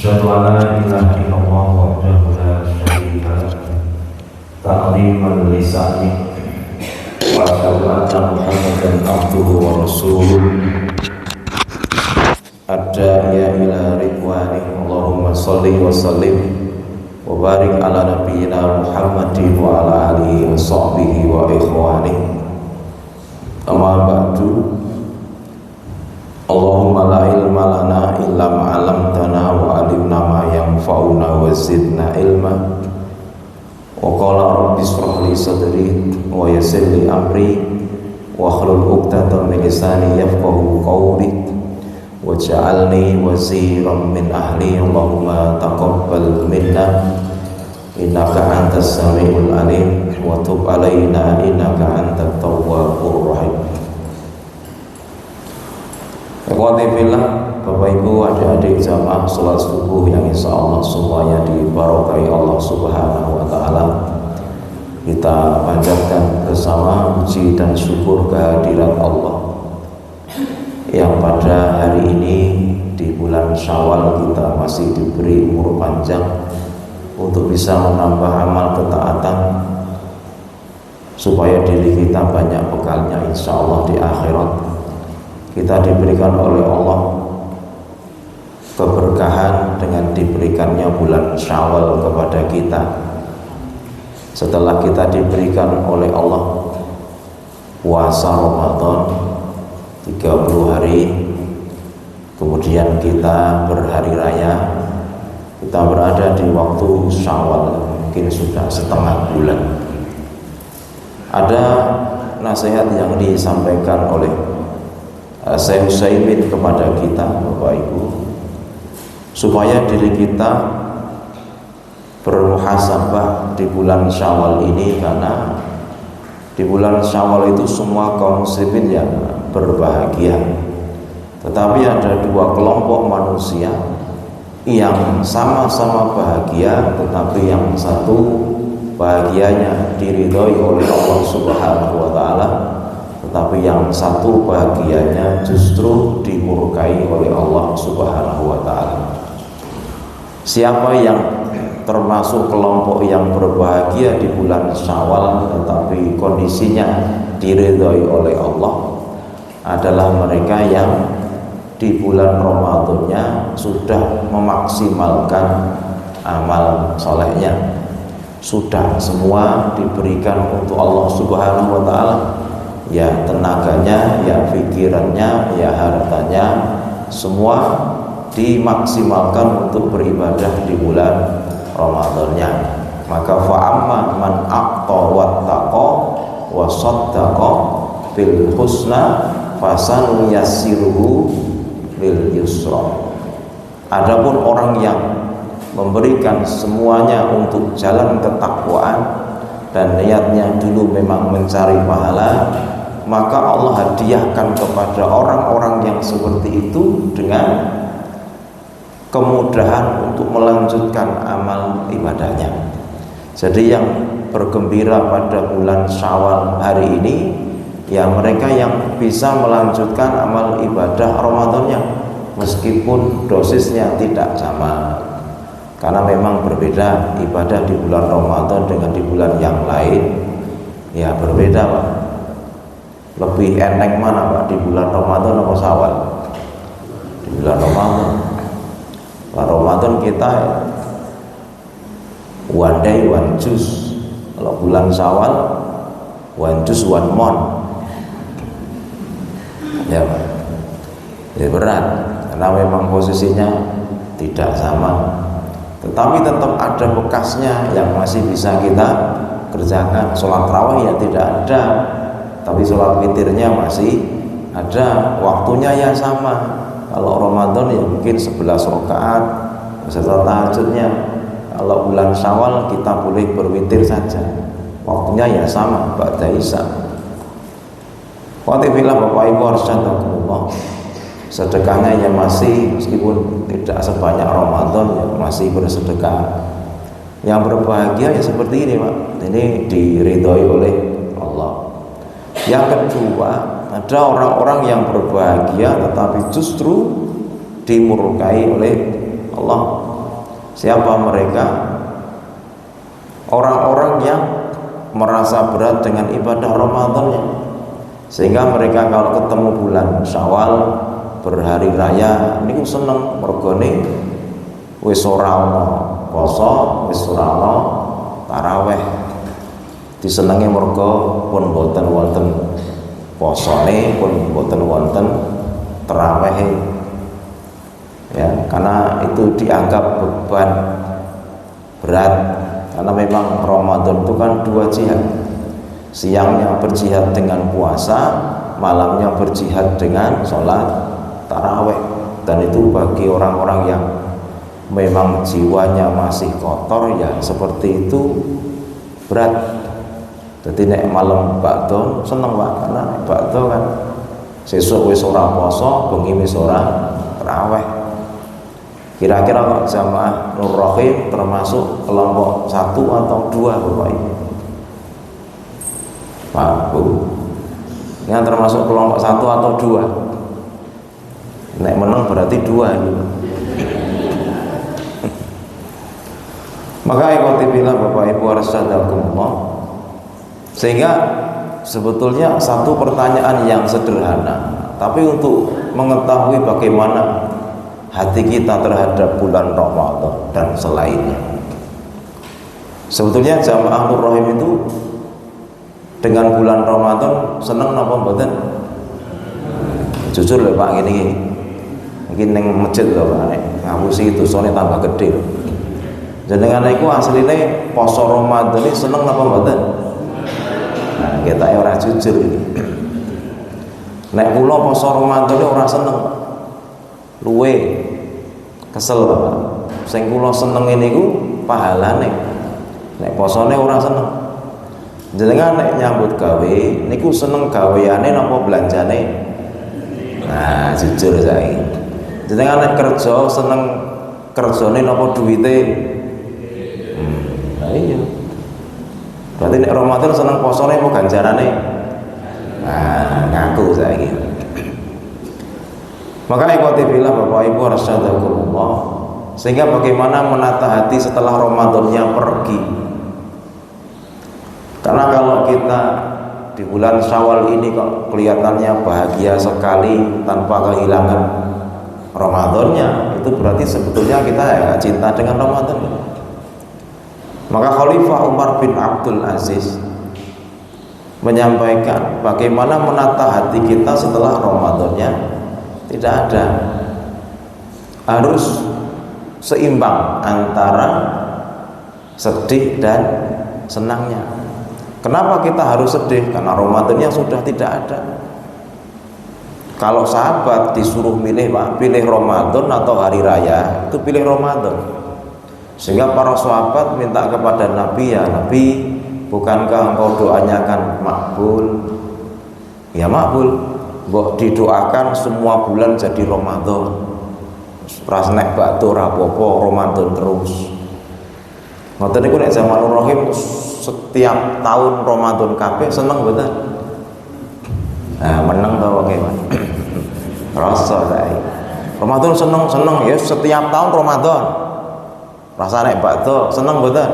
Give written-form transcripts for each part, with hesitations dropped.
أشهد أن لا إله إلا الله وحده لا شريك له تعظيما لسانه وأشهد أن محمدا عبده ورسوله الداعي إلى رضوانه اللهم صل وسلم وبارك على نبينا محمد وعلى آله وصحبه وإخوانه أما بعد Allahumma la ilma lana illa ma 'allamtana wa 'allimna ma yanfa'una wa zidna ilma. Wa qala rabbi ishrah li sadri wa yassir li amri wa hlul 'uqdatam min lisani yafqahu qawli waj'alni waziran min ahli. Allahumma taqabbal minna innaka antas samiul alim wa tub alaina innaka antat tawwabur rahim. Ikhwati fillah, Bapak Ibu, adik-adik jamaah salat subuh yang insya Allah semuanya dibarokai Allah Subhanahu wa Ta'ala. Kita panjatkan bersama puji dan syukur kehadirat Allah yang pada hari ini di bulan Syawal kita masih diberi umur panjang untuk bisa menambah amal ketaatan supaya diri kita banyak bekalnya insya Allah di akhirat. Kita diberikan oleh Allah keberkahan dengan diberikannya bulan Syawal kepada kita. Setelah kita diberikan oleh Allah puasa Ramadan 30 hari, kemudian kita berhari raya, kita berada di waktu Syawal, mungkin sudah setengah bulan. Ada nasihat yang disampaikan oleh Syekh Utsaimin kepada kita Bapak Ibu, supaya diri kita bermuhasabah di bulan Syawal ini, karena di bulan Syawal itu semua kaum muslimin yang berbahagia. Tetapi ada dua kelompok manusia yang sama-sama bahagia, tetapi yang satu bahagianya diridhoi oleh Allah Subhanahu wa Ta'ala, tetapi yang satu bahagianya justru dimurkai oleh Allah Subhanahu wa Ta'ala. Siapa yang termasuk kelompok yang berbahagia di bulan Syawal tetapi kondisinya diridhoi oleh Allah adalah mereka yang di bulan Ramadannya sudah memaksimalkan amal solehnya, sudah semua diberikan untuk Allah Subhanahu wa Ta'ala, ya tenaganya, ya pikirannya, ya hartanya, semua dimaksimalkan untuk beribadah di bulan Ramadannya. Maka fa'amma man aqta wattaqa wa saddaqa bil husna fasan yassiruhu lil yusra. Adapun orang yang memberikan semuanya untuk jalan ketakwaan dan niatnya dulu memang mencari pahala, maka Allah hadiahkan kepada orang-orang yang seperti itu dengan kemudahan untuk melanjutkan amal ibadahnya. Jadi yang bergembira pada bulan Syawal hari ini ya mereka yang bisa melanjutkan amal ibadah Ramadannya meskipun dosisnya tidak sama, karena memang berbeda ibadah di bulan Ramadan dengan di bulan yang lain, ya berbeda Pak. Lebih eneng mana Pak, di bulan Ramadan atau Syawal? Di bulan Ramadan. Bulan Ramadan kita one day one juice. Kalau bulan Syawal one juice one month. Ya Pak, jadi berat karena memang posisinya tidak sama. Tetapi tetap ada bekasnya yang masih bisa kita kerjakan. Sholat tarawih ya tidak ada, tapi sholat witirnya masih ada, waktunya ya sama. Kalau Ramadan ya mungkin 11 rakaat beserta tahajudnya. Kalau bulan Syawal kita boleh berwitir saja, waktunya ya sama, ba'da isya. Wa'tifillah Bapak Ibu arsyadakumullah, sedekahnya ya masih, meskipun tidak sebanyak Ramadan ya masih bersedekah. Yang berbahagia ya seperti ini Pak, ini diridhoi oleh Allah. Yang kedua, ada orang-orang yang berbahagia tetapi justru dimurkai oleh Allah. Siapa mereka? Orang-orang yang merasa berat dengan ibadah Ramadannya, sehingga mereka kalau ketemu bulan Syawal berhari raya niku seneng mergone wis ora ana poso, wis ora ana taraweh. Disenengi mergo pun boten wonten posone, pun boten wonten taraweh. Ya, karena itu dianggap beban berat, karena memang Ramadan itu kan dua jihad. Siangnya berjihad dengan puasa, malamnya berjihad dengan sholat taraweh. Dan itu bagi orang-orang yang memang jiwanya masih kotor, ya seperti itu berat. Jadi nek malam bakdo seneng Pak, karena nek bakdo kan sesuk wis ora poso, bengi wis ora taraweh. Kira-kira kok jamaah Nur Rahim termasuk kelompok 1 atau 2 Bapak Ibu? Pak Bu, yang termasuk kelompok 1 atau 2? Nek menang berarti 2 ini. Maka ikhwatibillah Bapak Ibu arsyadakumullah, sehingga sebetulnya satu pertanyaan yang sederhana, tapi untuk mengetahui bagaimana hati kita terhadap bulan Ramadan dan selainnya. Sebetulnya jamaah Nur Rahim itu dengan bulan Ramadan seneng napa mboten? Jujur lho Pak, gini mungkin ning masjid lho Pak, ngapusi dosane tambah gede. Jenengan iku asline poso Ramadan iki seneng napa mboten? Nah, kita ora jujur iki. Nek kula poso Ramadan ora seneng. Luwe kesel Pak. Sing kula senenge niku pahalane. Nek posone ora seneng. Jenengan nek nyambut gawe niku seneng gaweane napa belanjane? Nah, jujur saiki. Jenengan nek kerja seneng kerjane napa duwite? Nah iya. Berarti nek Ramadan seneng posone apa ganjarane? Nah, ngaku saiki. Maka ikhwatibillah Bapak Ibu rasyadakumullah, sehingga bagaimana menata hati setelah Ramadannya pergi. Karena kalau kita di bulan Syawal ini kok kelihatannya bahagia sekali tanpa kehilangan Ramadannya, itu berarti sebetulnya kita ya cinta dengan Ramadan. Maka Khalifah Umar bin Abdul Aziz menyampaikan bagaimana menata hati kita setelah Ramadannya. Tidak ada, harus seimbang antara sedih dan senangnya. Kenapa kita harus sedih? Karena Ramadannya sudah tidak ada. Kalau sahabat disuruh milih Pak, pilih Ramadan atau hari raya, itu pilih Ramadan. Sehingga para sahabat minta kepada Nabi, ya Nabi, bukankah engkau doanya kan makbul? Ya makbul. Mbok didoakan semua bulan jadi Ramadan. Ras nek bakto ora apa-apa, Ramadan terus. Ngoten niku nek zaman Rahim setiap tahun Ramadan kabeh seneng mboten? Nah, meneng to wong e. Rasa sae. Ramadan seneng ya setiap tahun Ramadan. Rasa nek bakto seneng mboten?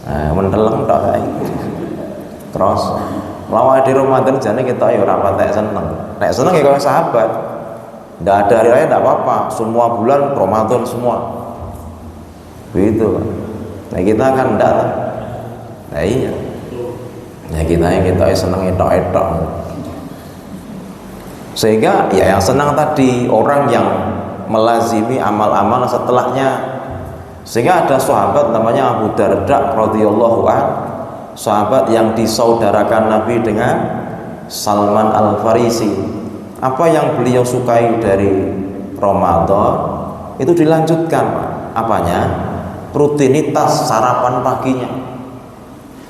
Nah, menteleng tok sae. Terus lawan di Ramadan jane kita ya ora patek seneng. Nek seneng ya kaya sahabat. Ndak ada hari raya ndak apa-apa, semua bulan Ramadan semua. Begitu kan. Nah kita kan ndak. Nah iya. Ya kita seneng etok-etok. Sehingga ya yang senang tadi orang yang melazimi amal-amal setelahnya. Sehingga ada sahabat namanya Abu Darda radhiyallahu anhu, sahabat yang disaudarakan Nabi dengan Salman Al-Farisi. Apa yang beliau sukai dari Ramadan itu dilanjutkan Pak. Apanya? Rutinitas sarapan paginya.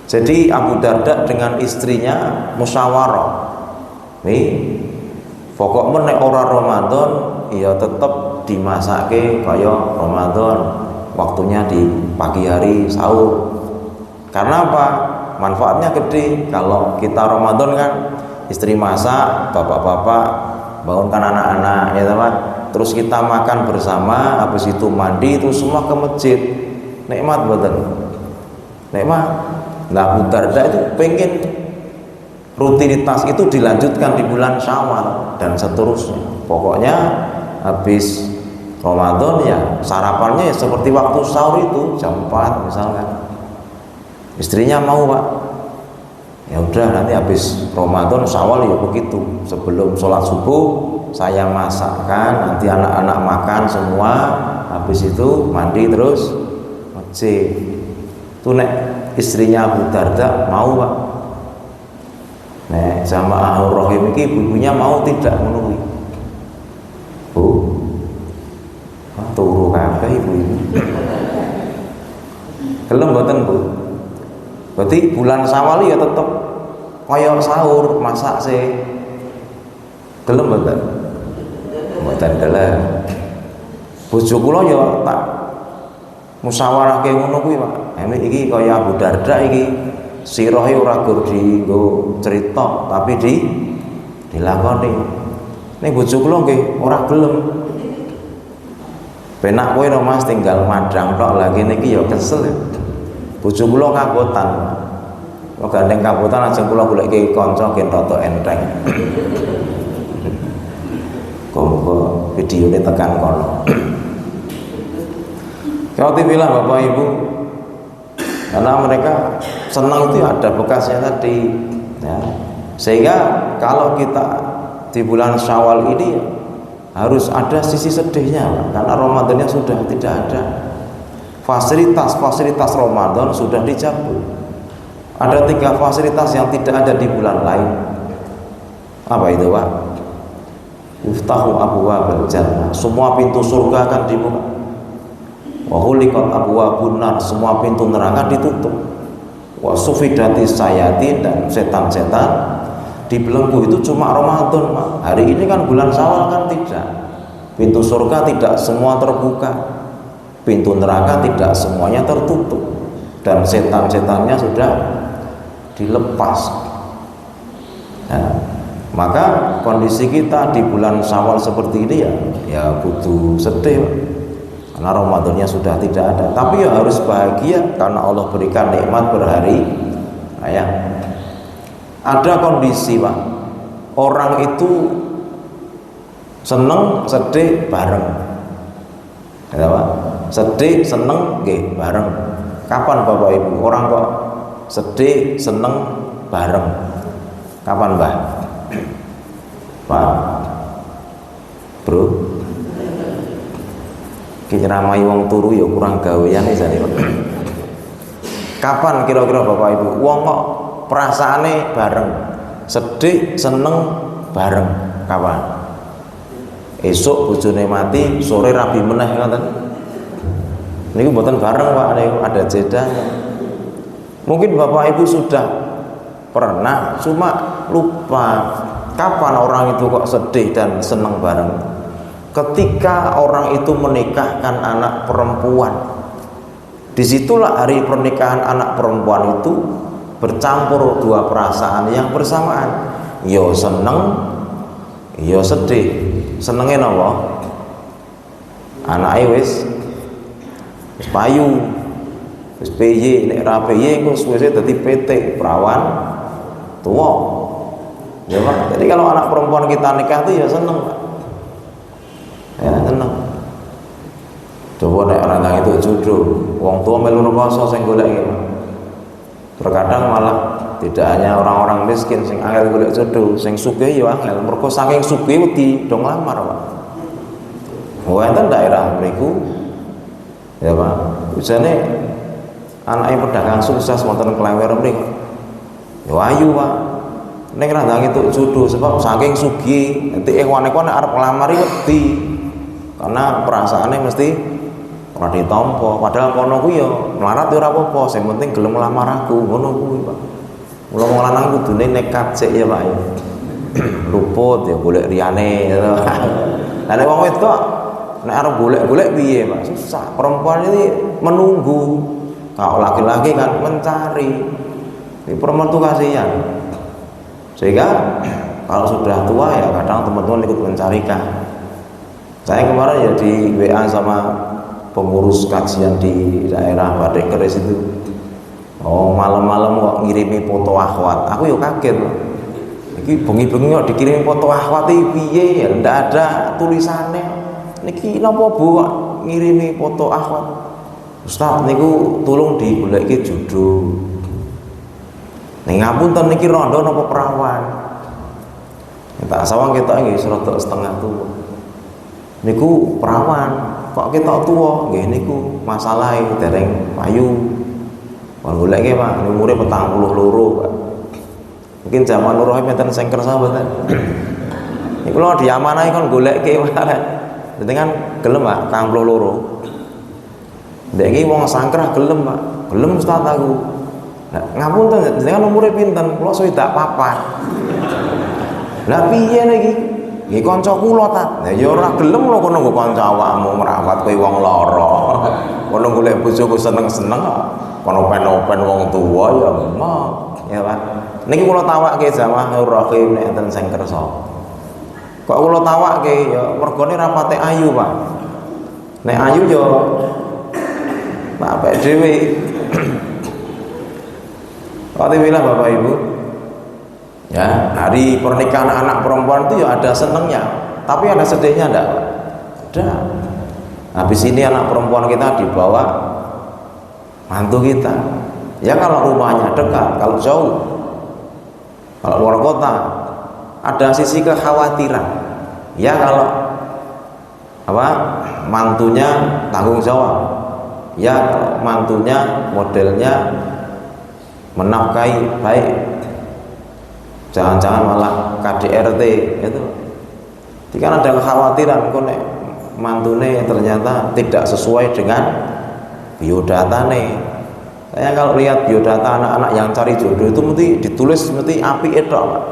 Jadi Abu Darda dengan istrinya musyawarah. Nih, pokoknya nek ora Ramadan ya tetap dimasake kaya Ramadan. Waktunya di pagi hari sahur. Karena apa? Manfaatnya gede. Kalau kita Ramadan kan istri masak, bapak-bapak bangunkan anak-anak, ya teman. terus kita makan bersama, habis itu mandi, terus semua ke masjid. Nikmat betul. Nikmat. Nah, Abu Darda itu pengen rutinitas itu dilanjutkan di bulan Syawal dan seterusnya. Pokoknya habis Ramadan ya sarapannya ya seperti waktu sahur itu jam 4 misalkan. Istrinya mau, Pak. Ya udah, nanti habis Ramadan Syawal ya begitu. Sebelum sholat subuh saya masakkan, nanti anak-anak makan semua, habis itu mandi terus masjid. Itu nek istrinya Abu Darda mau, Pak. Nek Jamaah Rahim ini ibunya mau tidak memenuhi. Bu, turu kabeh ibu-ibu. Gelem mboten, Bu? Berarti bulan Syawal ya tetep kaya sahur, masak sih. Gelem mboten? Mboten gelem. Bojo kula ya tak musyawarahke ngono kuwi, Pak. Iki kaya Abu Darda iki sirahe ora gur dienggo cerita, tapi dilakoni. Ning bojo kula nggih ora gelem. Penak kowe no Mas tinggal madang tok lagi niki ya kesel ya. Bojo kula kagotan. Kok gandeng kagotan ajeng kula goleki kanca gen rada enteng. Kok videone tekan kono. Kalau bilang Bapak Ibu, karena mereka senang itu ada bekasnya tadi ya. Sehingga kalau kita di bulan Syawal ini harus ada sisi sedihnya, karena Ramadannya sudah tidak ada. Fasilitas Ramadan sudah dicabut. Ada 3 fasilitas yang tidak ada di bulan lain. Apa itu, Pak? Yuftahu abwaabal jannah, semua pintu surga akan dibuka. Wa huliqat abwaabun nar, semua pintu neraka ditutup. Wa sufidatis sayatin, dan setan-setan dibelenggu. Itu cuma Ramadan, Pak. Hari ini kan bulan Syawal kan tidak. Pintu surga tidak semua terbuka, pintu neraka tidak semuanya tertutup, dan setan-setannya sudah dilepas. Nah, maka kondisi kita di bulan Syawal seperti ini ya butuh sedih, Pak. Karena Ramadannya sudah tidak ada. Tapi ya harus bahagia karena Allah berikan nikmat berhari raya. Ada kondisi, Pak, orang itu seneng sedih bareng. Ya, Pak? Sedih seneng nggih bareng. Kapan Bapak Ibu orang kok sedih seneng bareng? Kapan, Mbah? Pak Bro, kiramai wong turu ya kurang gawean jane, Pak. Kapan kira-kira Bapak Ibu wong kok perasaane bareng, sedih seneng bareng? Kapan? Esok bojone mati, sore rabi meneh ngoten. Niku mboten bareng, Pak, ada jedanya. Mungkin Bapak Ibu sudah pernah, cuma lupa kapan orang itu kok sedih dan seneng bareng. Ketika orang itu menikahkan anak perempuan, disitulah hari pernikahan anak perempuan itu bercampur 2 perasaan yang bersamaan. Yo seneng, yo sedih. Senenge napa? Anake wis payu, wis piye, nek ra piye engko suwe-suwe dadi PT perawan tua. Ya, Pak. Jadi kalau anak perempuan kita nikah itu ya seneng, Pak. Ya seneng. Coba nek orang itu jodoh, wong tua melu rekoso sing golek iki, Pak. Terkadang malah tidak hanya orang-orang miskin sing angel golek jodoh, sing sugih ya angel, mergo saking sugih wedi do nglamar, Pak. Wonten daerah mriku ya, Pak. Ujane anake pedagang sukses wonten Klewer mriku. Ya ayu, Pak. Ning randang itu jodoh sebab saking sugih, nanti ekwan-ekwan arep nglamar wedi. Karena perasaannya mesti ora ditampa, padahal kono ku ya melarat ya ora apa-apa, sing penting gelem nglamar aku, ngono kuwi, Pak. Mula wong lanang kudune nekat sik ya, Pak. Luput ya golek liyane. Lah nek wong wedok nek arep golek-golek piye, Pak? Susah. Perempuan ini menunggu. Kalau laki-laki kan mencari. Ini perempuan tuh kasihan. Sehingga kalau sudah tua ya kadang teman-teman ikut mencarikan. Saya kemarin ya di WA sama pengurus kajian di daerah Badek Keris itu. Oh, malam-malam kok ngirimi foto akhwat. Aku yo kaget. Iki bengi-bengi kok dikirimi foto akhwat iki piye ya? Ndak ada tulisannya. Niki napa Bu kok ngirimi foto akhwat? Ustaz niku tolong digoleki judul. Ning ngapunten niki rondo napa perawan? Tak sawang kita nggih serada setengah tuwa. Niku perawan, kok kita tua nggih niku masalahe dereng payu. Wong goleke Pak, umure 42, Pak. Mungkin zaman Nur Rahim enten sing kersa mboten. Niku lho diamanahi kon goleke Pak. Dadi kan gelem Pak, 42. Ndek iki wong sangkrah gelem Pak. Gelem Ustaz aku. Lah ngapunten jenengan umure pinten? Kula 24. Lah piye niki? Nggih kanca kula ta. Lah ya ora gelem lho kono nggo kanca awakmu merawat kowe wong lara. Kono golek bojoku seneng-seneng kok. Kono pen-pen wong tuwa ya emok. Ya Pak. Niki kula tawakke Jamaahur Rahim nek enten sing kersa. Kok kula tawakke ya mergone rapate ayu, Pak. Nek ayu ya tak apik dhewe. Alhamdulillah Bapak Ibu. Ya, hari pernikahan anak perempuan itu ya ada senengnya, tapi ada sedihnya enggak? Ada. Habis ini anak perempuan kita dibawa mantu kita. Ya kalau rumahnya dekat, kalau jauh, kalau luar kota, ada sisi kekhawatiran. Ya kalau apa mantunya tanggung jawab. Ya kalau mantunya modelnya menafkahi baik. Jangan-jangan malah KDRT itu. Jadi kan ada kekhawatiran kok nek mantune ternyata tidak sesuai dengan biodatane. Saya kalau lihat biodata anak-anak yang cari jodoh itu mesti ditulis mesti api itu Pak.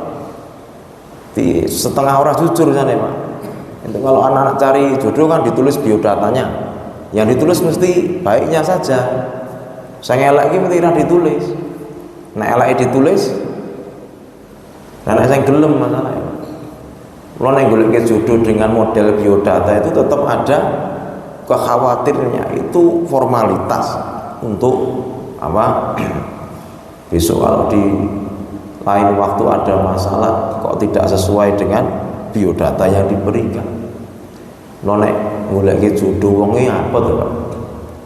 Di setengah orang jujur sana Pak. Itu kalau anak-anak cari jodoh kan ditulis biodatanya. Yang ditulis mesti baiknya saja. Saya elek iki mesti ra ditulis. Nek elek ditulis dan saya gelem masalah ya. Kalau nek golek jodoh dengan model biodata itu tetap ada kekhawatirnya, itu formalitas untuk apa? Besok kalau di lain waktu ada masalah kok tidak sesuai dengan biodata yang diberikan. Kalau nek golek jodoh wonge apa to, Pak?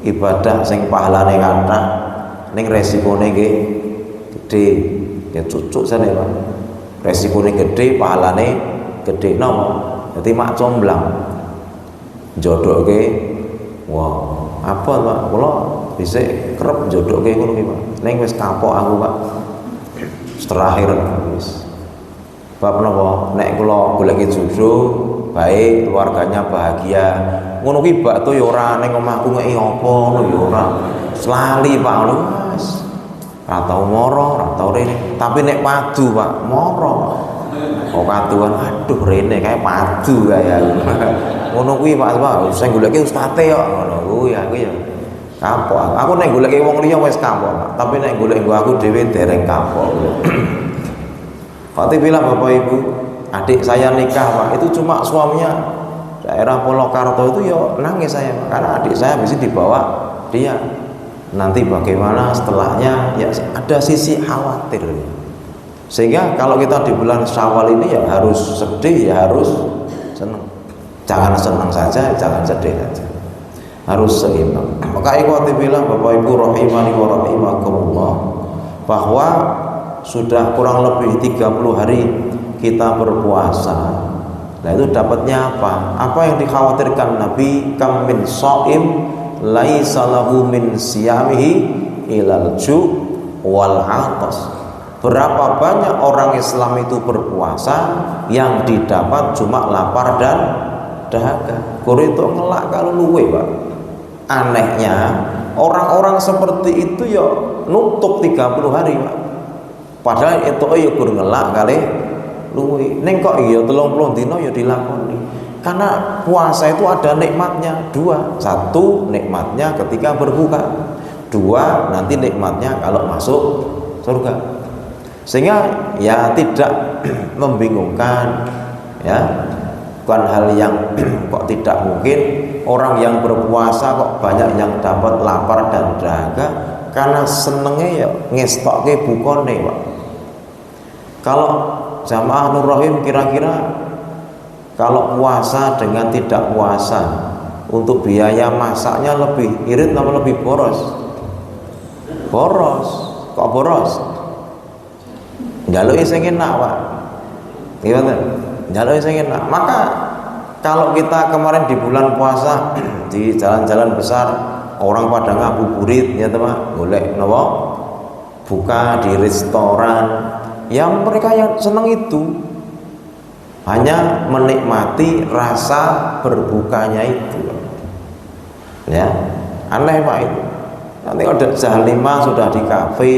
Ibadah sing pahalane kathah ning resikone nggih gede. Ya cucuk sana Pak. Resikonya gede, pahalane gede nopo. Jadi mak comblang jodoh ke, wow, apa Pak? Kalau bisa kerap jodoh ke ngono Pak. Neng wis kapok aku Pak. Terakhir wis. Bab nopo? Nek kula golek jodoh, baik keluarganya bahagia. Ngono ki bak to ya ora ning omahku ngeki apa ngono ya ora. Selali Pak ngono wis. Atau moro, atau rene, tapi nek padu Pak, moro. Oh kaduan, aduh rene kayak padu kayak. Ngono kuwi Pak, sing goleke ustate kok ngono kuwi aku ya. Kapok. Aku nek goleke wong liya wis kapok, Pak. Tapi nek golek aku dhewe dereng kapok. Kok bilang Bapak Ibu, adik saya nikah Pak, itu cuma suaminya daerah Polokarto itu ya nangis saya Pak, karena adik saya bisa dibawa dia. Nanti bagaimana setelahnya ya ada sisi khawatir, sehingga kalau kita di bulan Syawal ini ya harus sedih ya harus senang, jangan senang saja jangan sedih saja, harus seimbang. Maka ikhwati billah Bapak Ibu rahimani wa rahimakumullah, bahwa sudah kurang lebih 30 hari kita berpuasa. Nah itu dapatnya apa? Apa yang dikhawatirkan Nabi, kam min shaim laisa lahu min siyamihi ilal ju' wal 'atas. Berapa banyak orang Islam itu berpuasa yang didapat cuma lapar dan dahaga. Kore itu ngelak kalau luwe Pak. Anehnya orang-orang seperti itu ya nutup 30 hari Pak. Padahal itu ya kur ngelak kali luwe. Ning kok iya 30 dina ya dilakoni. Karena puasa itu ada nikmatnya dua. Satu, nikmatnya ketika berbuka. Dua, nanti nikmatnya kalau masuk surga. Sehingga ya tidak membingungkan ya. bukan hal yang kok tidak mungkin orang yang berpuasa kok banyak yang dapat lapar dan dahaga, karena senengnya ya ngestokke bukone, Pak. Kalau jamaah Nur Rahim kira-kira kalau puasa dengan tidak puasa untuk biaya masaknya lebih irit atau lebih boros? Boros. Kok boros? Njaluke sing enak, Pak. Gimana? Njaluke sing enak. Maka kalau kita kemarin di bulan puasa di jalan-jalan besar orang pada ngabuburit ya teman, golek napa? Buka di restoran, yang mereka yang senang itu hanya menikmati rasa berbukanya itu. Ya, aneh Pak itu. Nanti udah jam 5 sudah di kafe,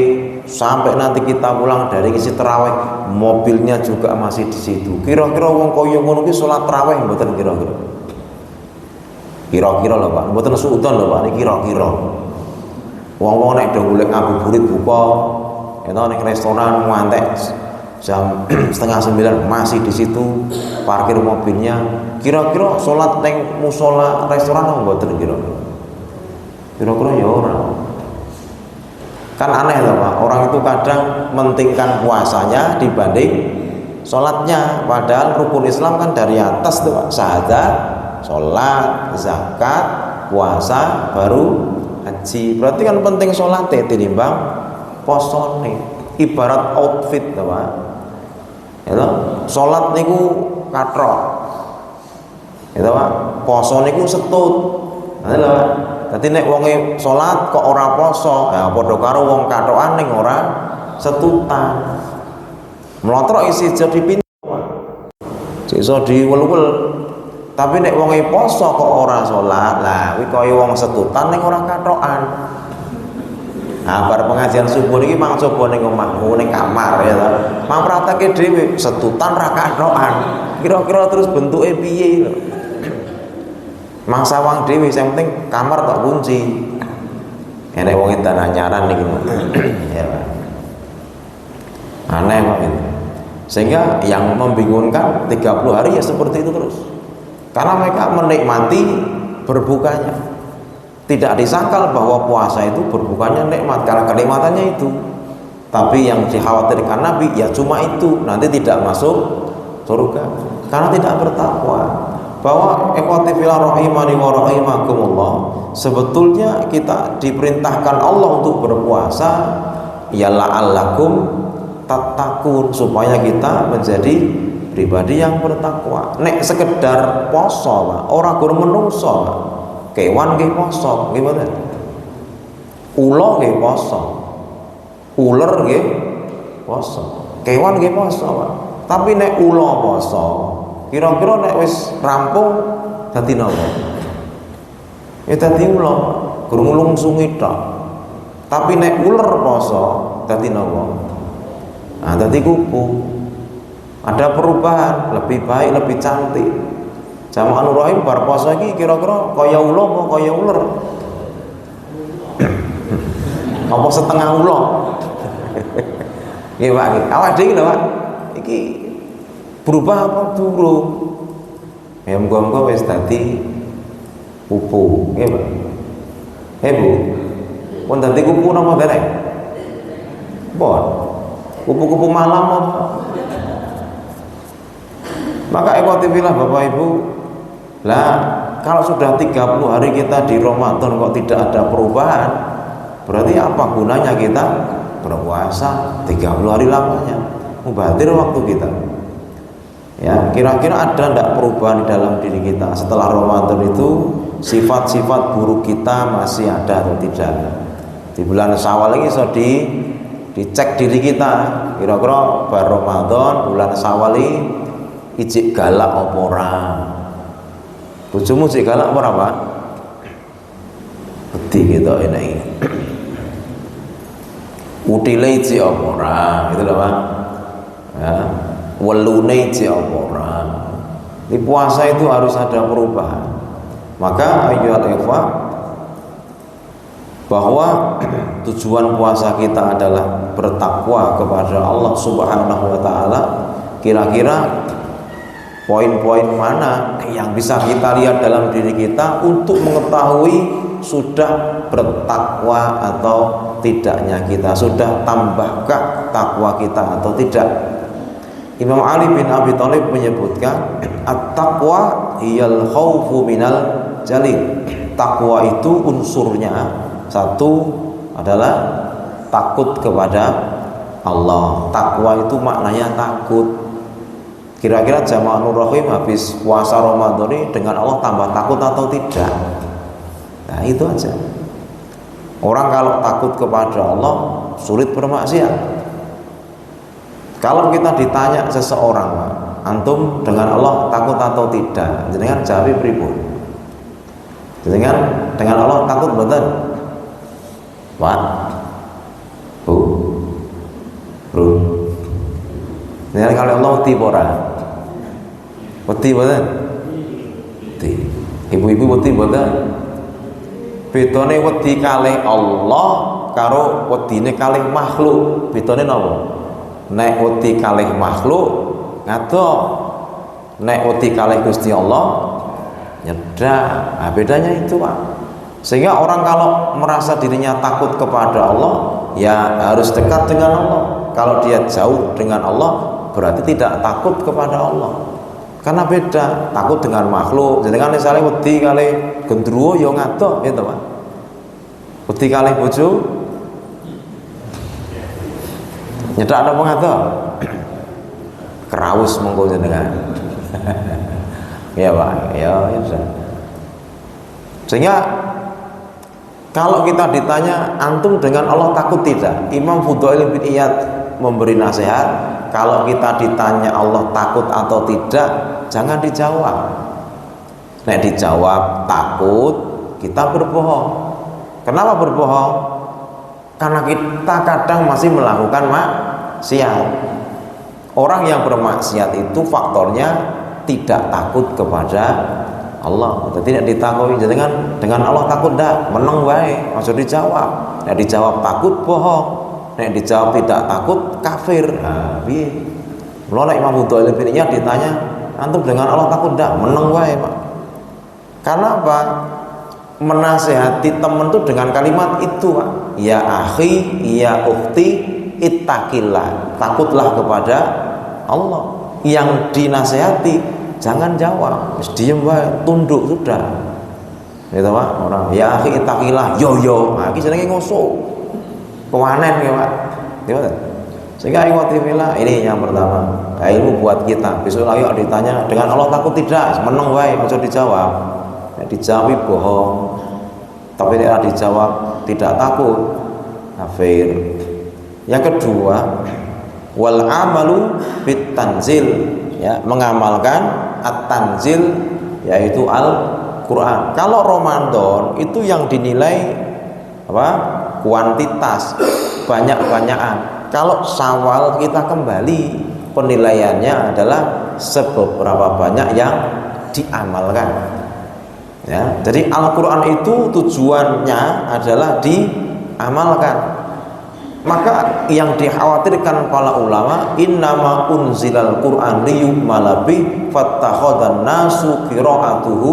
sampai nanti kita pulang dari isi terawih mobilnya juga masih di situ. Kira-kira wong koyo ngono ki salat tarawih mboten kira-kira? Kira-kira lho Pak, mboten suudon lho Pak, ini kira-kira. Wong-wong nek do golek ngabuburit buka, eta ning restoran ngantek jam 8:30 masih di situ parkir mobilnya. Kira-kira salat ning musola restoran mboten kira-kira? Kira-kira ya ora. Kan aneh loh Pak, orang itu kadang mentingkan puasanya dibanding sholatnya, padahal rukun Islam kan dari atas tuh Pak, syahadat, sholat, zakat, puasa, baru haji. Berarti kan penting sholatnya tinimbang posone, ibarat outfit tuh Pak. Ya, sholat niku katrok, ya Pak, poso niku setut, ada Pak. Dadi nek wonge salat kok ora poso, ya padha karo wong kathokan ning ora setutan. Mlotrok isi jadi pintu. Iso diwel-wel. Tapi nek wonge poso kok ora salat, lah kuwi kaya wong setutan ning ora kathokan. Nah, bar pengajian subuh niki mang coba ning omahmu ning kamar ya ta. Mang prakteke dhewe setutan ra kathokan. Kira-kira terus bentuke piye lho. Mang sawang dhewe sing penting kamar tak kunci. Enek wong edan anyaran niki. Ya. Aneh kok itu. Sehingga yang membingungkan 30 hari ya seperti itu terus. Karena mereka menikmati berbukanya. Tidak disangkal bahwa puasa itu berbukanya nikmat karena kenikmatannya itu. Tapi yang dikhawatirkan Nabi ya cuma itu, nanti tidak masuk surga karena tidak bertakwa. Bahwa ikhwati fillah rahimani wa rahimakumullah, sebetulnya kita diperintahkan Allah untuk berpuasa ya la'allakum tattaqun, supaya kita menjadi pribadi yang bertakwa. Nek sekedar poso Pak, ora gur menungso Pak. Kewan nggih poso, nggih mboten. Ula nggih poso. Uler nggih poso. Kewan nggih poso Pak. Tapi nek ula poso, kira-kira nek wis rampung dadi napa? Ya dadi ula, gur nglungsungi tok. Tapi nek uler poso dadi napa? Nah, dadi kuku. Ada perubahan, lebih baik, lebih cantik. Jamaah Nur Rahim bar poso iki kira-kira kaya ula apa kaya uler? Apa setengah ula? Nggih Pak, awak dhewe lho Pak. Iki berubah apa durung? Ya muga-muga wis dadi pupu, nggih Pak. Bu. Pun dadi kupu napa dereng? Pun. Kupu-kupu malam apa? Maka ikhwati fillah Bapak Ibu, lah kalau sudah 30 hari kita di Ramadan kok tidak ada perubahan, berarti apa gunanya kita berpuasa 30 hari lamanya? Mubadir waktu kita. Ya, kira-kira ada enggak perubahan di dalam diri kita setelah Ramadan itu? Sifat-sifat buruk kita masih ada atau tidak? Di bulan Syawal lagi so dicek diri kita. Kira-kira bar Ramadan bulan Syawal ini ijik galak apa ora? Bojomu ijik galak apa ora, Pak? Beti gitu enak ini. Utile ijik apa ora? Gitu loh, Pak. Ya. Welune ijik apa ora? Di puasa itu harus ada perubahan. Maka ayyuhal ikhwah, bahwa tujuan puasa kita adalah bertakwa kepada Allah Subhanahu wa taala. Kira-kira poin-poin mana yang bisa kita lihat dalam diri kita untuk mengetahui sudah bertakwa atau tidaknya kita, sudah tambahkah takwa kita atau tidak. Imam Ali bin Abi Thalib menyebutkan at-taqwa hiyal khaufu minal jalil. Takwa itu unsurnya satu adalah takut kepada Allah. Takwa itu maknanya takut. Kira-kira jamaah Nur Rahim habis puasa Ramadan ini dengan Allah tambah takut atau tidak? Nah itu aja. Orang kalau takut kepada Allah sulit bermaksiat. Kalau kita ditanya seseorang, antum dengan Allah takut atau tidak? Jenengan jawab pripun? Dengan Allah takut betul? Pak, Bu, Bro. Dengan kalau Allah wedi ora? Wedi mboten? Wedi. Ibu-ibu wedi mboten? Bedane wedi kalih Allah karo wedine kalih makhluk. Bedane napa? Nek wedi kalih makhluk ngadoh. Nek wedi kalih Gusti Allah nyedak. Nah, bedanya itu, Pak. Sehingga orang kalau merasa dirinya takut kepada Allah, ya harus dekat dengan Allah. Kalau dia jauh dengan Allah, berarti tidak takut kepada Allah. Karena beda, takut dengan makhluk. Jadi kan misalnya wedi kali gendruwo ya ngadoh gitu, Pak. Wedi kali bojo nyedak apa ngadoh? Keraus monggo jenengan. Ya, Pak. Ya sudah. Sehingga kalau kita ditanya antum dengan Allah takut tidak? Imam Fudail bin Iyad memberi nasihat, kalau kita ditanya Allah takut atau tidak, jangan dijawab. Nek dijawab takut, kita berbohong. Kenapa berbohong? Karena kita kadang masih melakukan maksiat. Orang yang bermaksiat itu faktornya tidak takut kepada Allah. Tidak ditakui. Dengan Allah takut dah, meneng wae, maksud dijawab. Nek dijawab takut bohong. Nek dijawab tidak takut kafir. Nah, piye? Mula Imam Fudail bin Iyad ditanya, antum dengan Allah takut dak? Meneng wae, Pak. Karena apa? Menasehati teman itu dengan kalimat itu, Pak. Ya akhi, ya ukhti, ittaqillah. Takutlah kepada Allah. Yang dinasehati jangan jawab, diem wae, tunduk sudah. Gitu, Pak. Orang ya akhi ittaqillah, yo. Nah, iki jenenge ngoso. Kewanen ya, Pak. Gimana? Sehingga ikhwatifillah, ini yang pertama, ilmu buat kita. Besok lagi ditanya dengan Allah takut tidak, meneng wae, aja dijawab. Nek dijawab bohong. Tapi nek dijawab tidak takut, kafir. Yang kedua, wal amalu bit tanzil, ya, mengamalkan at-tanzil yaitu Al-Qur'an. Kalau Ramadan itu yang dinilai apa? Kuantitas, banyak-banyakan. Kalau Syawal kita kembali, penilaiannya adalah seberapa banyak yang diamalkan. Ya, jadi Al-Qur'an itu tujuannya adalah diamalkan. Maka yang dikhawatirkan para ulama, innama unzilal Qur'an liyu'mala bi fattakhadhan nasu qira'atuhu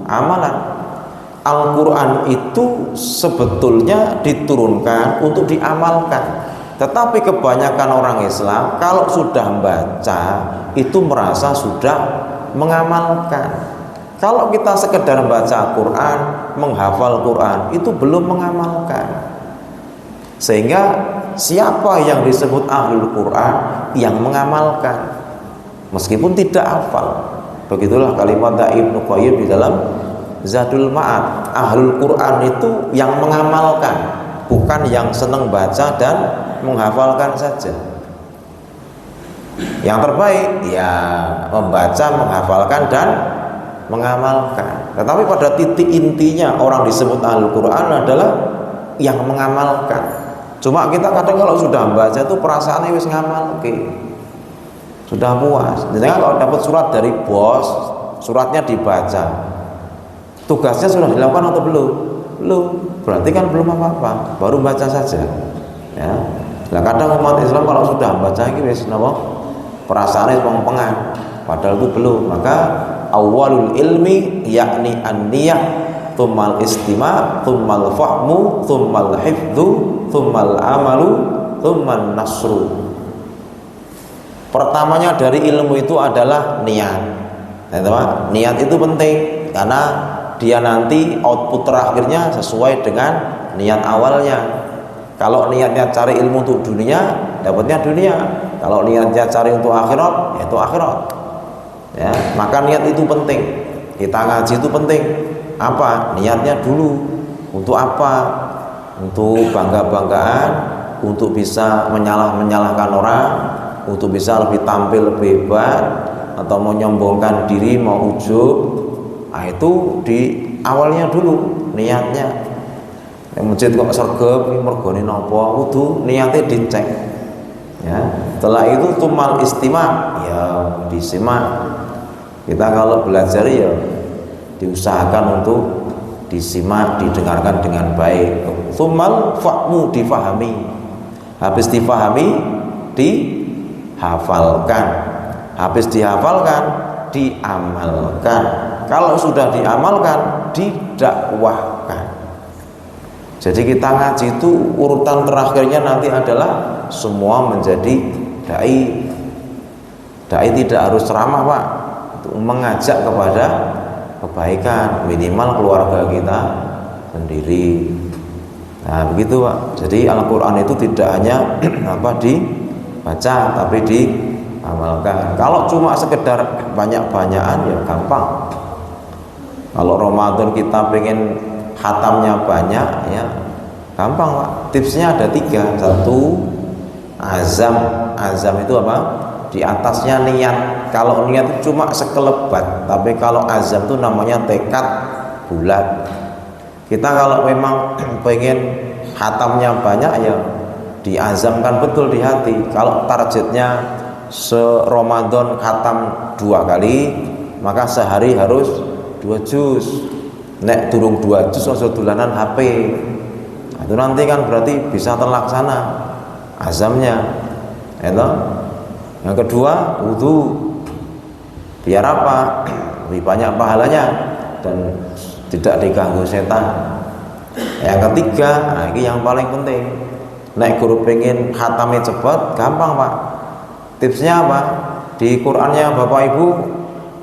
amalan. Al-Quran itu sebetulnya diturunkan untuk diamalkan. Tetapi kebanyakan orang Islam kalau sudah membaca itu merasa sudah mengamalkan. Kalau kita sekedar membaca Quran, menghafal Quran, itu belum mengamalkan. Sehingga siapa yang disebut ahlul Quran? Yang mengamalkan, meskipun tidak hafal. Begitulah kalimat Ibnu Qayyim di dalam Zadul Ma'ad. Ahlul Quran itu yang mengamalkan, bukan yang senang baca dan menghafalkan saja. Yang terbaik ya membaca, menghafalkan dan mengamalkan. Tetapi pada titik intinya orang disebut ahlul Quran adalah yang mengamalkan. Cuma kita kadang kalau sudah membaca itu perasaannya wis ngamal, oke, sudah puas. Jadi kalau dapat surat dari bos, suratnya dibaca, tugasnya sudah dilakukan atau belum? Belum. Berarti kan belum apa-apa, baru baca saja. Ya. Nah, kadang umat Islam kalau sudah baca ini wis napa? Perasaannya pengen. padahal itu belum. Maka awalul ilmi yakni an-niyah, tsummal istima', tsummal fahmu, tsummal hifdzu, tsummal amalu, tsumman nasru. Pertamanya dari ilmu itu adalah niat. Niat itu penting karena dia nanti output terakhirnya sesuai dengan niat awalnya. Kalau niatnya cari ilmu untuk dunia, dapatnya dunia. Kalau niatnya cari untuk akhirat, yaitu akhirat. Ya, maka niat itu penting. Kita ngaji itu penting. Apa? Niatnya dulu. Untuk apa? Untuk bangga-banggaan, untuk bisa menyalahkan orang, untuk bisa lebih tampil lebih hebat, atau mau nyombongkan diri, mau ujub. Nah, itu di awalnya dulu niatnya. Yang masjid kok sergap ini mergone napa, kudu niatnya dicek. Ya, setelah itu tumal istima, ya disimak. Kita kalau belajar ya diusahakan untuk disimak, didengarkan dengan baik. Tumal fahmu, difahami. Habis difahami, dihafalkan. Habis dihafalkan, diamalkan. Kalau sudah diamalkan, didakwahkan. Jadi kita ngaji itu urutan terakhirnya nanti adalah semua menjadi dai. Dai tidak harus ceramah, Pak, untuk mengajak kepada kebaikan, minimal keluarga kita sendiri. Nah, begitu, Pak. Jadi Al-Qur'an itu tidak hanya dibaca tapi diamalkan. Kalau cuma sekedar banyak-banyakan ya gampang. Kalau Ramadan kita pengen khatamnya banyak, ya gampang, Pak. Tipsnya ada 3. 1, azam. Azam itu apa? Di atasnya niat. Kalau niat itu cuma sekelebat, tapi kalau azam itu namanya tekad bulat. Kita kalau memang pengen khatamnya banyak, ya diazamkan betul di hati. Kalau targetnya se-Ramadan khatam 2 kali, maka sehari harus 2 juz. Nek durung 2 juz aja dolanan HP. Nah, itu nanti kan berarti bisa terlaksana azamnya. Yang kedua, wudu. Biar apa? Lebih banyak pahalanya dan tidak diganggu setan. Yang ketiga, nah ini yang paling penting. Nek guru pengen khatamnya cepat, gampang, Pak. Tipsnya apa? Di Qur'annya Bapak Ibu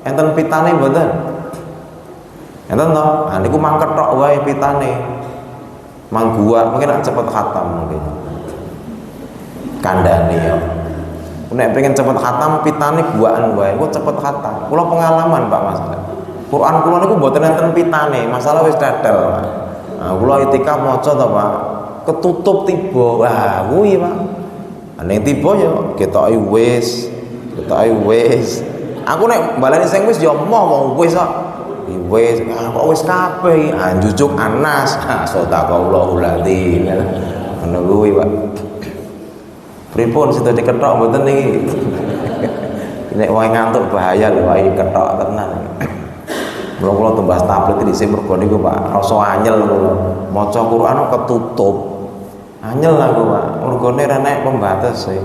enten pitane mboten? Enten toh? Nah niku mang kethok wae pitane. Mang gua mungkin nak cepet khatam mungkin. Kandhane ya. Nek pengen cepet khatam pitane buaan wae, kok cepet khatam. Kula pengalaman, Pak, Mas. Quran kula niku mboten enten pitane, masalah wis dadel, Pak. Nah, kula itikaf maca to, Pak. Ketutup tiba. Wah, kuwi, Pak. Nek tiba ya ketoke wis, Aku nek balani sing wis ya mau wis kok. Wis kok wis kabeh, anjujuk Anas. Sadaqallahul adzim. Ngono kuwi, Pak. Pripun sida diketok mboten niki. Nek wae ngantuk bahaya lho, wae ketok tenan. Mula-mula tumbas tablet dhisik mergo niku, Pak. Rasa anyel kula. Maca Quran ketutup. Anyel aku, Pak. Mergone ra nek pembatas e.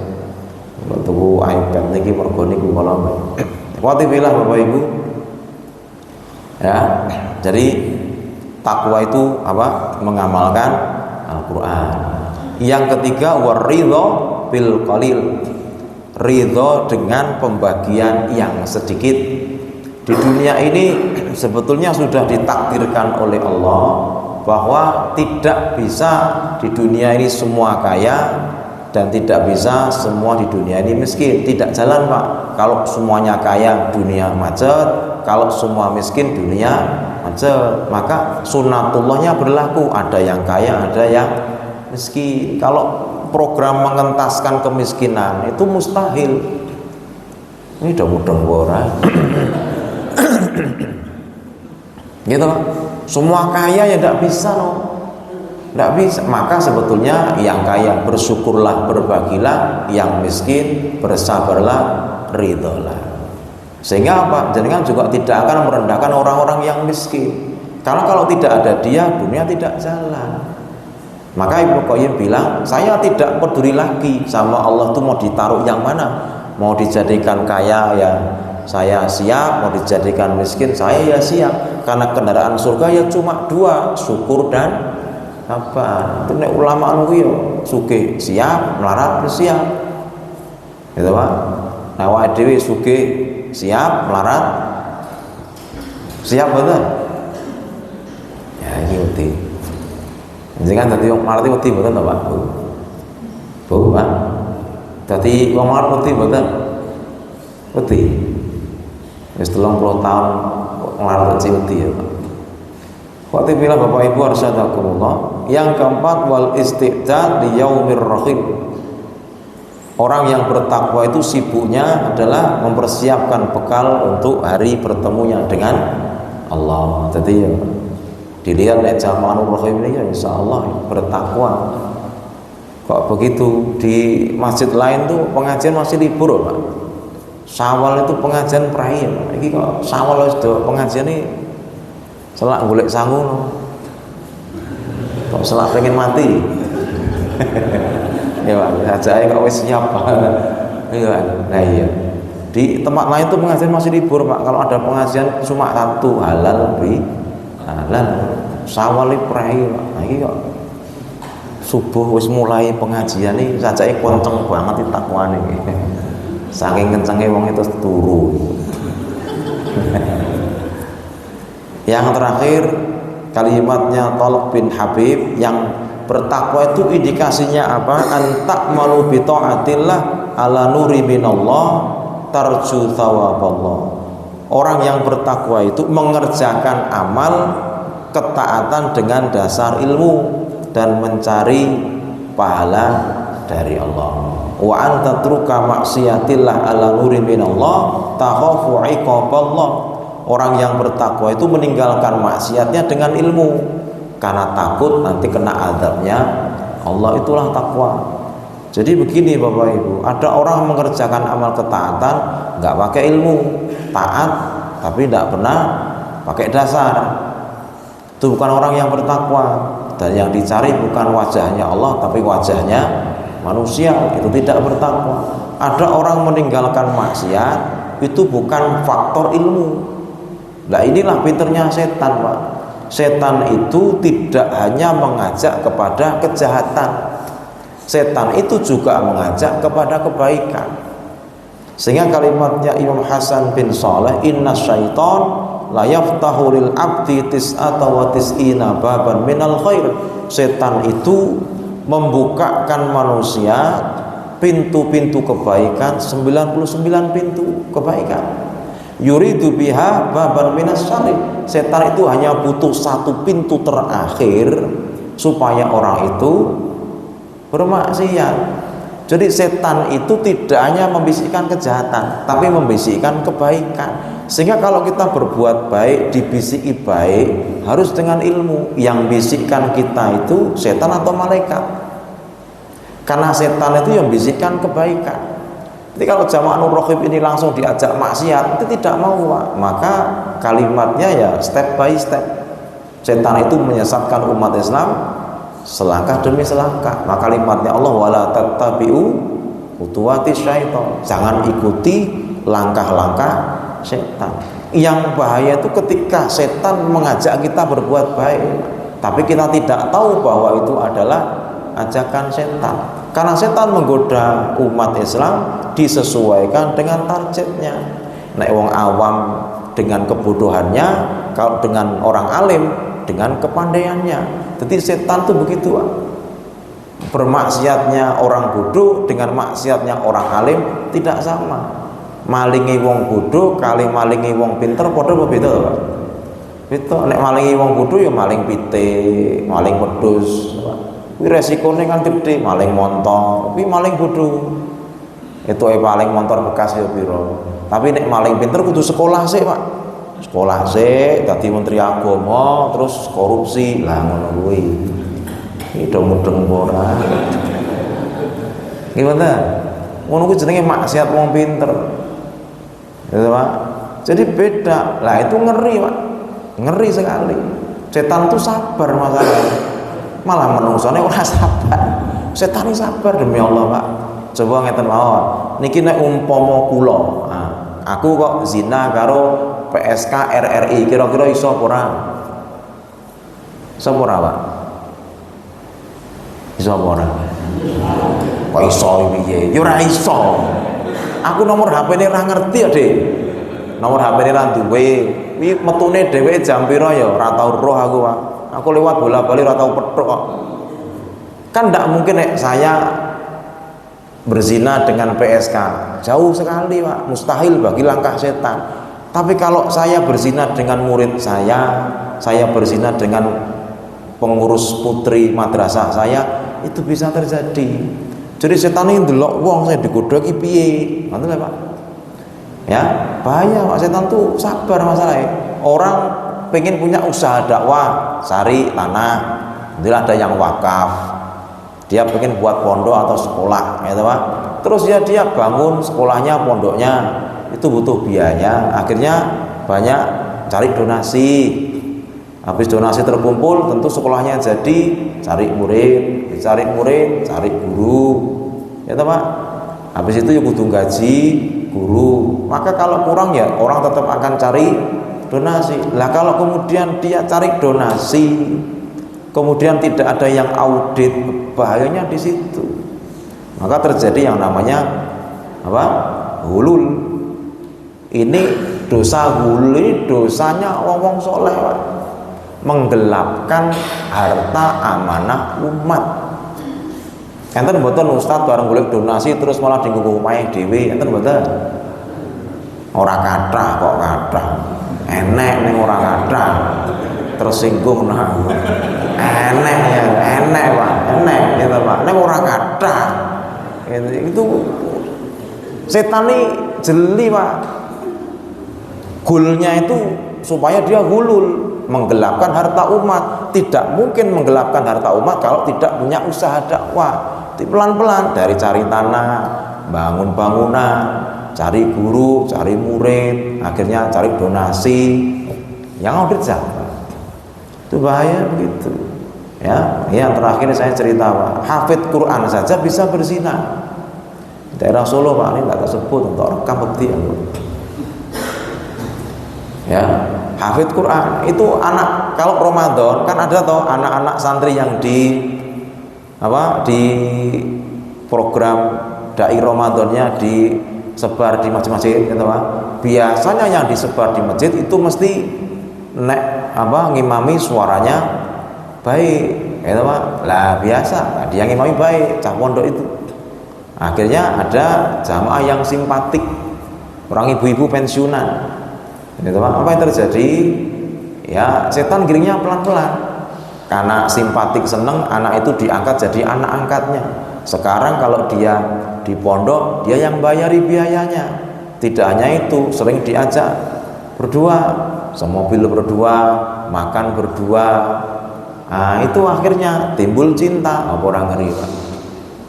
Kok tuku iPad niki mergo niku kala. Watibillah Bapak Ibu. Ya. Jadi takwa itu apa? Mengamalkan Al-Qur'an. Yang ketiga, waridho bil qalil. Ridho dengan pembagian yang sedikit. Di dunia ini sebetulnya sudah ditakdirkan oleh Allah bahwa tidak bisa di dunia ini semua kaya dan tidak bisa semua di dunia ini miskin. Tidak jalan, Pak. Kalau semuanya kaya, dunia macet. Kalau semua miskin, dunia macet. Maka sunnatullahnya berlaku. Ada yang kaya, ada yang miskin. Kalau program mengentaskan kemiskinan itu mustahil. Ini udah mudah orang. Gitu, Pak. Semua kaya ya tidak bisa, no. Tidak bisa. Maka sebetulnya yang kaya bersyukurlah, berbagilah, yang miskin bersabarlah, ridholah. Sehingga apa? Jangan juga tidak akan merendahkan orang-orang yang miskin. Karena kalau tidak ada dia, dunia tidak jalan. Maka Ibnu Qayyim bilang, saya tidak peduli lagi sama Allah itu mau ditaruh yang mana. Mau dijadikan kaya ya saya siap, mau dijadikan miskin saya ya siap, karena kendaraan surga ya cuma dua, syukur dan sabar. Itu nek ulama anu yo sugih siap, melarat siap. Gitu Pak. Nah awake dhewe sugih siap, melarat siap betul. Ya iki wedi. Jangan dadi wong melarat wedi betul to Pak? Bu, Pak. Dadi wong melarat wedi betul. Wedi. Wis 30 tahun melarat wedi ya Pak. Khotibillah Bapak Ibu arsyadakumullah. Yang keempat wal istidad li yaumir rahim. Orang yang bertakwa itu sibuknya adalah mempersiapkan bekal untuk hari bertemunya dengan Allah. Jadi ya dilihat nek Jamaahur Rahim ini ya insyaallah bertakwa. Kok begitu di masjid lain tuh pengajian masih libur Pak. Syawal itu pengajian prain. Iki kok Syawal wis do pengajian ini selak golek sangu no. Kok selak pengen mati. Ya Pak, ajae kok wis siap. Iya, nah iya. Di tempat lain tuh pengajian masih libur Pak. Kalau ada pengajian cuma satu halal lebih halal. Sawali prai Pak. Nah iki kok subuh wis mulai pengajian nih sajake kenceng banget takwane. Saking kencenge wong itu turu. Yang terakhir kalimatnya Thalq bin Habib, yang bertakwa itu indikasinya apa? Antak malu bi taatillah ala nuri minallah tarju thawaballah. Orang yang bertakwa itu mengerjakan amal ketaatan dengan dasar ilmu dan mencari pahala dari Allah. Wa anta truka maksiatillah ala nuri minallah takhafu iqaballah. Orang yang bertakwa itu meninggalkan maksiatnya dengan ilmu karena takut nanti kena azabnya Allah. Itulah takwa. Jadi begini Bapak Ibu, ada orang mengerjakan amal ketaatan nggak pakai ilmu, taat tapi tidak pernah pakai dasar. Itu bukan orang yang bertakwa. Dan yang dicari bukan wajahnya Allah tapi wajahnya manusia, itu tidak bertakwa. Ada orang meninggalkan maksiat itu bukan faktor ilmu. Nah inilah pinternya setan Pak. Setan itu tidak hanya mengajak kepada kejahatan, setan itu juga mengajak kepada kebaikan. Sehingga kalimatnya Imam Hasan bin Saleh, inna syaitan la yaftahu lil abdi tis'ata wa tis'ina baban minal khair. Setan itu membukakan manusia pintu-pintu kebaikan, 99 pintu kebaikan. Yuridu biha baban minas syarri. Setan itu hanya butuh satu pintu terakhir supaya orang itu bermaksiat. Jadi setan itu tidak hanya membisikkan kejahatan tapi membisikkan kebaikan. Sehingga kalau kita berbuat baik, dibisiki baik harus dengan ilmu. Yang bisikkan kita itu setan atau malaikat? Karena setan itu yang bisikkan kebaikan. Jadi kalau Jamaahur Rahim ini langsung diajak maksiat, itu tidak mau Pak. Maka kalimatnya ya step by step. Setan itu menyesatkan umat Islam selangkah demi selangkah. Maka kalimatnya Allah wala tattabi'u khutuwati syaitan. Jangan ikuti langkah-langkah setan. Yang bahaya itu ketika setan mengajak kita berbuat baik, tapi kita tidak tahu bahwa itu adalah ajakan setan. Karena setan menggoda umat Islam disesuaikan dengan targetnya. Nek wong awam dengan kebodohannya, kalau dengan orang alim dengan kepandaiannya. Jadi setan tuh begitu Pak. Bermaksiatnya orang bodoh dengan maksiatnya orang alim tidak sama. Malingi wong bodoh kali malingi wong pinter padha apa beda Pak? Beda. Nek malingi wong bodoh ya maling pitik, maling wedhus. Kuwi resikonya kan gede, maling motor, kuwi maling bodoh. Itu paling motor bekas ya piro. Tapi nek maling pinter kudu sekolah sih Pak. Sekolah sih, dadi menteri agama, terus korupsi. Lah ngono kuwi. Iki do mudeng ora. Gimana? Ngono kuwi jenenge maksiat wong pinter. Gitu Pak. Jadi beda. Lah itu ngeri Pak. Ngeri sekali. Setan itu sabar masalahnya. Malah menungsane ora sabar. Setan ini sabar demi Allah Pak. Coba ngeten mawon. Niki nek umpama kula, aku kok zina karo PSK RRI, kira-kira iso apa ora? Iso apa ora, Pak? Iso apa ora? Kok iso piye? Ya ora iso. Aku nomor HP-ne ora ngerti ya, Dik. Nomor HP-ne ora duwe. Wi metune dheweke jam pira ya ora tau roh aku, Pak. Aku lewat bola-bali ora tau petuk kok. Kan ndak mungkin nek saya berzina dengan PSK. Jauh sekali, Pak. Mustahil bagi langkah setan. Tapi kalau saya berzina dengan murid saya berzina dengan pengurus putri madrasah saya, itu bisa terjadi. Jadi setan ini ndelok wong saya digodhoki piye. Ngoten lho, Pak. Ya, bahaya, Pak. Setan tuh sabar masalahnya. Orang pengen punya usaha dakwah, cari tanah. Nanti ada yang wakaf. Dia pengen buat pondok atau sekolah, ya, Pak. Terus ya dia bangun sekolahnya, pondoknya, itu butuh biaya. Akhirnya banyak cari donasi. Habis donasi terkumpul, tentu sekolahnya jadi, cari murid, cari guru, ya, Pak. Habis itu ya butuh gaji guru. Maka kalau kurang ya orang tetap akan cari donasi. Lah kalau kemudian dia cari donasi, kemudian tidak ada yang audit, bahayanya di situ. Maka terjadi yang namanya apa? Hulul. Ini dosa hulul, ini dosanya wong soleh, Pak. Menggelapkan harta amanah umat. Enten mboten Ustaz bareng golek donasi terus malah dinggo omahe dhewe, enten mboten? Ora kathah kok kathah. Enek ning ora kathah. Tersinggung nah. Enek ya, enek Pak, enek gitu Pak. Nek ora kathah. Itu setan ini jeli, Pak. Goalnya itu supaya dia hulul, menggelapkan harta umat. Tidak mungkin menggelapkan harta umat kalau tidak punya usaha dakwah. Pelan-pelan dari cari tanah, bangun bangunan, cari guru, cari murid, akhirnya cari donasi. Yang audit siapa? Itu bahaya begitu. Ya, yang terakhir saya cerita, Pak. Hafid Quran saja bisa berzina. Daerah Solo, Pak, ini nggak tersebut untuk rekam bukti. Ya, hafid Quran itu anak, kalau Ramadan kan ada toh anak-anak santri yang di program dai Ramadannya disebar di masjid-masjid, gitu, Pak. Biasanya yang disebar di masjid itu mesti ngimami suaranya baik, gitu, Pak. Lah biasa dia ngimami baik, cah pondok itu. Akhirnya ada jamaah yang simpatik, orang ibu-ibu pensiunan, gitu, Pak. Apa yang terjadi? Ya setan giringnya pelan-pelan. Karena simpatik seneng, anak itu diangkat jadi anak angkatnya. Sekarang kalau dia di pondok, dia yang bayari biayanya. Tidak hanya itu, sering diajak berdua, semobil berdua, makan berdua. Nah itu akhirnya timbul cinta. Apa orang ngeri, Pak?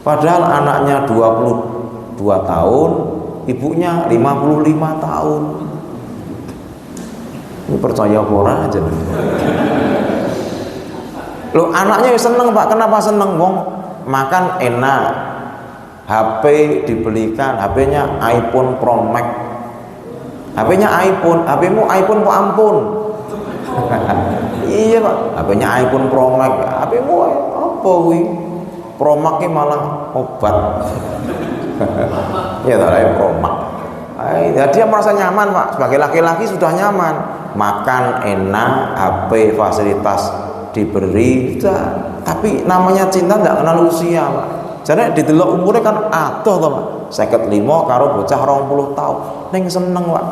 Padahal anaknya 22 tahun, ibunya 55 tahun. Ini percaya orang aja. Loh, anaknya seneng, Pak. Kenapa seneng? Wong makan enak, HP dibelikan, HP-nya iPhone Pro Max, HP-nya iPhone, HP-mu iPhone kok ampun. Iya, Pak, HP-nya iPhone Pro Max, HP-mu apa kuwi? Pro Max malah obat. Ya tak Pro Max. Ya, dia merasa nyaman, Pak. Sebagai laki-laki sudah nyaman, makan enak, HP fasilitas diberi, tapi namanya cinta tidak kenal usia, Pak. Jadi didelok umurnya kan adoh toh, Pak. 55 karo bocah 20 tahun. Ning seneng, Pak.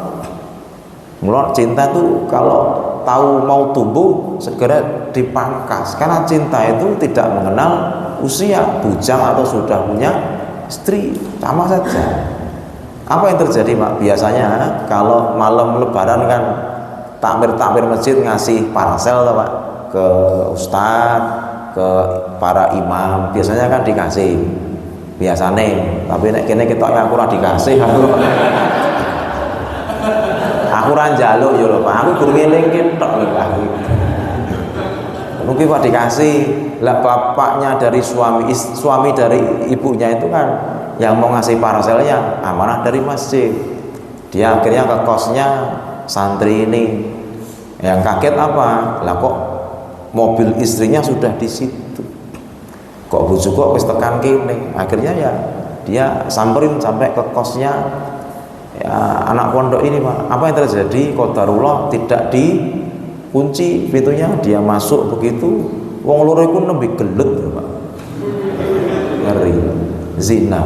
Mula cinta itu kalau tahu mau tumbuh segera dipangkas, karena cinta itu tidak mengenal usia, bujang atau sudah punya istri, sama saja. Apa yang terjadi, Pak? Biasanya kalau malam lebaran kan takmir masjid ngasih parcel toh, Pak, ke ustadz, ke para imam, biasanya kan dikasih biasanya, tapi nek kene ketok aku ora dikasih, aku ora njaluk yo lho, Pak, aku gur ngeling ketok lho aku. Mungkin Pak dikasih, lah bapaknya dari suami dari ibunya itu kan yang mau ngasih parcelnya amanah dari masjid. Dia akhirnya ke kosnya santri ini. Yang kaget apa? Lah kok mobil istrinya sudah di situ. Kok bojo kok wis tekan kene. Akhirnya ya dia samperin sampai ke kosnya ya, anak pondok ini, Pak. Apa yang terjadi? Qadarullah tidak dikunci pintunya, dia masuk begitu. Wong loro iku nembe gelet, Pak. Ngeri. Zina.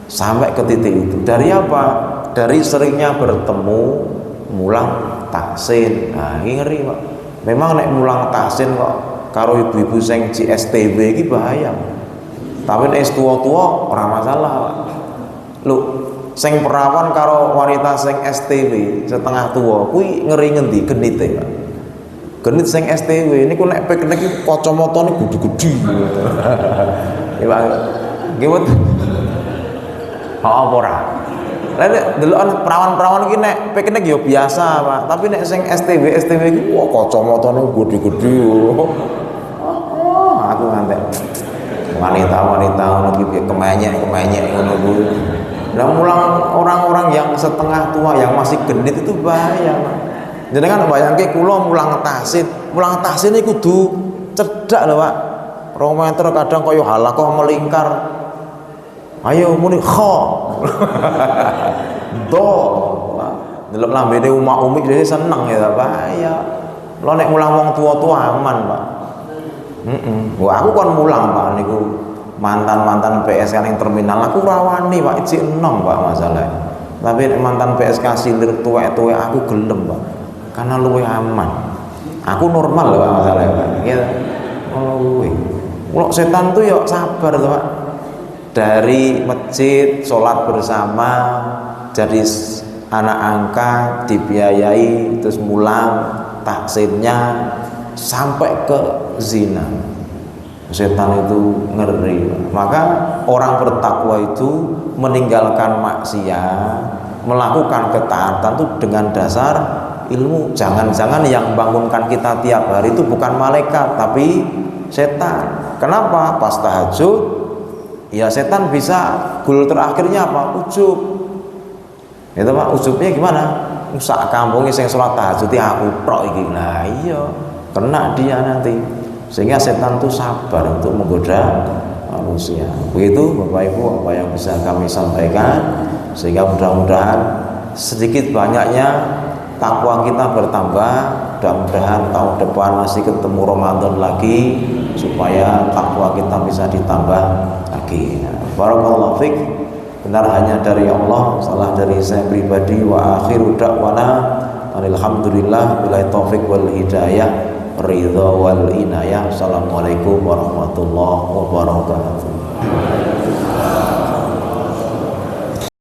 Sampai ke titik itu. Dari apa? Dari seringnya bertemu mulang tahsin. Nah, ini ngeri, Pak. Memang nek mulang tahsin kok karo ibu-ibu sing STB iki bahaya. Tapi nek tua-tua ora masalah, Pak. Lho, sing perawan karo wanita sing STB setengah tua kuwi ngeri ngendi genite, Pak. Genit sing STW niku nek piknik iki kacamatane gede-gede. Ya, Pak. Nggih, apa ora? Lah nek delokan perawan-perawan iki nek piknik ya biasa, Pak. Tapi nek sing STW iki wah kacamatane gede-gede. Aku ngantek wanita-wanita ngono iki kemenyek ngono kuwi. Lah mulang orang-orang yang setengah tua yang masih genit itu bahaya, Pak. Jenengan bayangke kula mulang tahsin iku kudu cedhak lho, Pak. 2 meter kadang kaya halakoh melingkar. Ayo muni kha. Do. Delok lambene umak-umik dhewe seneng ya, Pak. Ya. Lho nek mulang wong tua-tua aman, Pak. Wah, aku kon mulang, Pak, niku mantan-mantan PSK ning terminal aku rawani, Pak, ijik enom, Pak, masalah. Tapi nek mantan PSK silir tuwek-tuwek aku gelem, Pak. Karena luwe aman. Aku normal loh, Pak, masalah, Pak. Gitu. Luwe. Kalau setan tuh yuk sabar tuh, Pak. Dari masjid sholat bersama, jadi anak angkat dibiayai, terus mulang taksinnya sampai ke zina. Setan itu ngeri. Maka orang bertakwa itu meninggalkan maksiat, melakukan ketaatan itu dengan dasar ilmu. Jangan-jangan yang bangunkan kita tiap hari itu bukan malaikat tapi setan. Kenapa? Pas tahajud ya setan bisa gol terakhirnya apa? Ujub. Itu, Pak, ujubnya gimana? Sak kampungnya sing salat tahajud aku tok iki. Nah iya, kena dia nanti. Sehingga setan itu sabar untuk menggoda manusia. Begitu Bapak Ibu apa yang bisa kami sampaikan, sehingga mudah-mudahan sedikit banyaknya takwa kita bertambah. Mudah-mudahan tahun depan masih ketemu Ramadan lagi supaya takwa kita bisa ditambah lagi. Barakallahu fiik. Benar hanya dari Allah, salah dari saya pribadi. Wa akhiru da'wana alhamdulillah billahi taufik wal hidayah ridha wal inayah. Assalamualaikum warahmatullahi wabarakatuh.